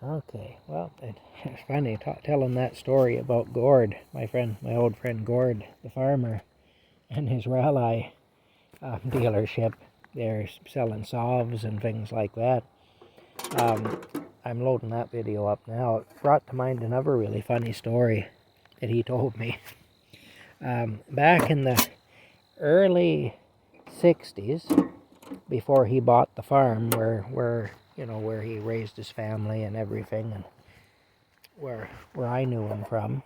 Okay, well, it's funny telling that story about Gord, my old friend Gord, the farmer, and his rally dealership. They're selling salves and things like that. Um, I'm loading that video up now. It brought to mind another really funny story that he told me. Back in the early 60s, before he bought the farm where he raised his family and everything, and where I knew him from.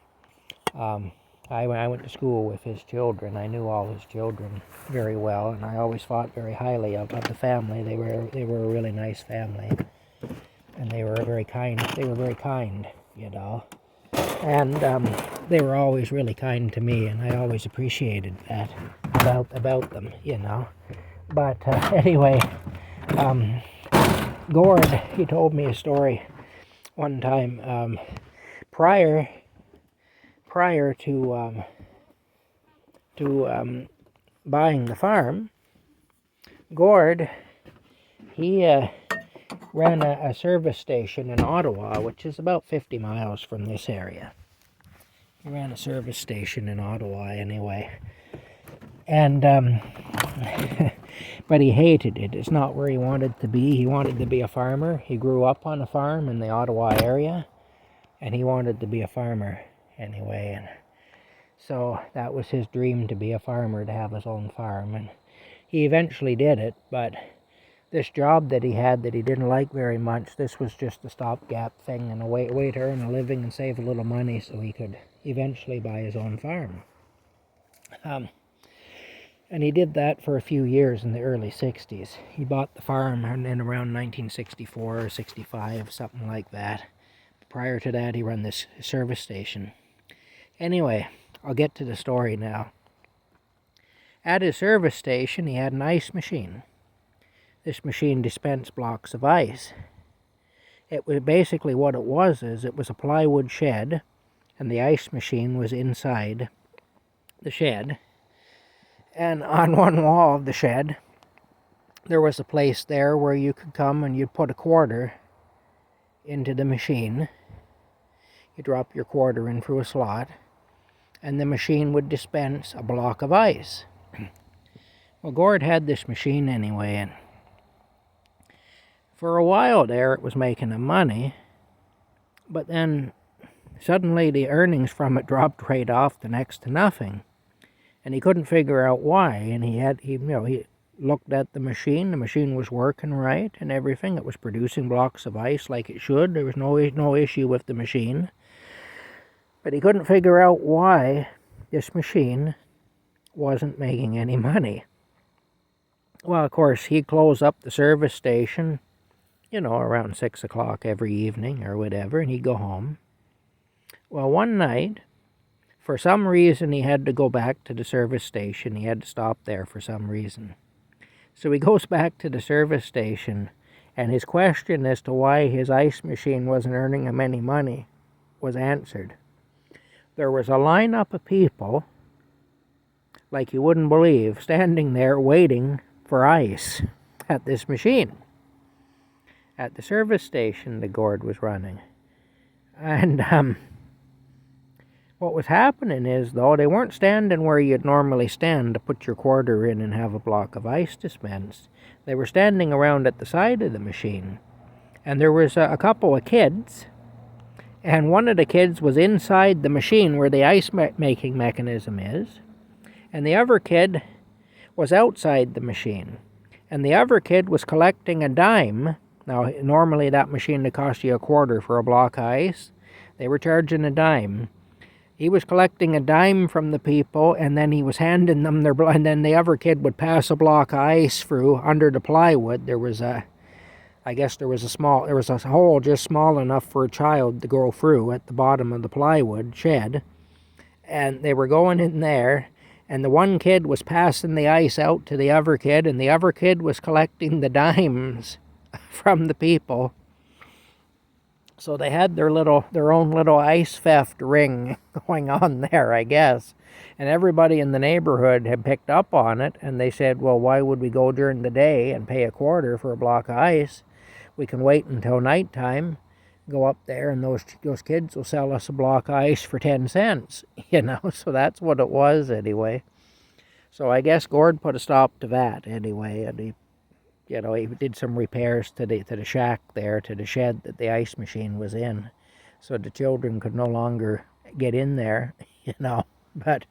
I went to school with his children. I knew all his children very well, and I always thought very highly of the family. They were a really nice family, and they were very kind. They were very kind, and they were always really kind to me, and I always appreciated that about them. But anyway, Gord, he told me a story one time prior to buying the farm. Gord, he ran a service station in Ottawa, which is about 50 miles from this area. He ran a service station in Ottawa anyway. And, but he hated it. It's not where he wanted to be. He wanted to be a farmer. He grew up on a farm in the Ottawa area, and he wanted to be a farmer anyway. And so that was his dream, to be a farmer, to have his own farm. And he eventually did it, but this job that he had that he didn't like very much, this was just a stopgap thing and a way to earn a living and save a little money so he could eventually buy his own farm. And he did that for a few years in the early 60s. He bought the farm in around 1964 or 65, something like that. Prior to that, he ran this service station. Anyway, I'll get to the story now. At his service station, he had an ice machine. This machine dispensed blocks of ice. It was basically what it was a plywood shed, and the ice machine was inside the shed. And on one wall of the shed, there was a place there where you could come and you'd put a quarter into the machine. You drop your quarter in through a slot, and the machine would dispense a block of ice. Well, Gord had this machine anyway, and for a while there it was making him money, but then suddenly the earnings from it dropped right off to next to nothing. And he couldn't figure out why, and he looked at the machine was working right and everything. It was producing blocks of ice like it should. There was no issue with the machine. But he couldn't figure out why this machine wasn't making any money. Well, of course, he'd close up the service station, around 6 o'clock every evening or whatever, and he'd go home. Well, one night, for some reason, he had to go back to the service station. He had to stop there for some reason. So he goes back to the service station, and his question as to why his ice machine wasn't earning him any money was answered. There was a lineup of people, like you wouldn't believe, standing there waiting for ice at this machine, at the service station the Gord was running. And what was happening is, though, they weren't standing where you'd normally stand to put your quarter in and have a block of ice dispensed. They were standing around at the side of the machine. And there was a couple of kids, and one of the kids was inside the machine where the ice making mechanism is, and the other kid was outside the machine. And the other kid was collecting a dime. Now, normally that machine would cost you a quarter for a block of ice. They were charging a dime. He was collecting a dime from the people, and then he was handing them and then the other kid would pass a block of ice through under the plywood. There was a hole just small enough for a child to go through at the bottom of the plywood shed. And they were going in there, and the one kid was passing the ice out to the other kid, and the other kid was collecting the dimes from the people. So they had their own little ice theft ring going on there, I guess. And everybody in the neighborhood had picked up on it, and they said, well, why would we go during the day and pay a quarter for a block of ice? We can wait until nighttime. go up there and those kids will sell us a block of ice for 10 cents, so that's what it was anyway. So I guess Gord put a stop to that anyway, and he did some repairs to the shack there, to the shed that the ice machine was in, so the children could no longer get in there, but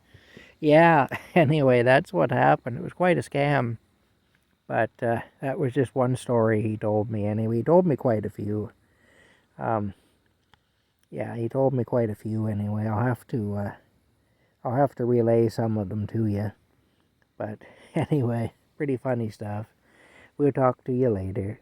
yeah, anyway, that's what happened. It was quite a scam. But that was just one story he told me anyway. He told me quite a few. Yeah, he told me quite a few anyway. I'll have to relay some of them to you. But anyway, pretty funny stuff. We'll talk to you later.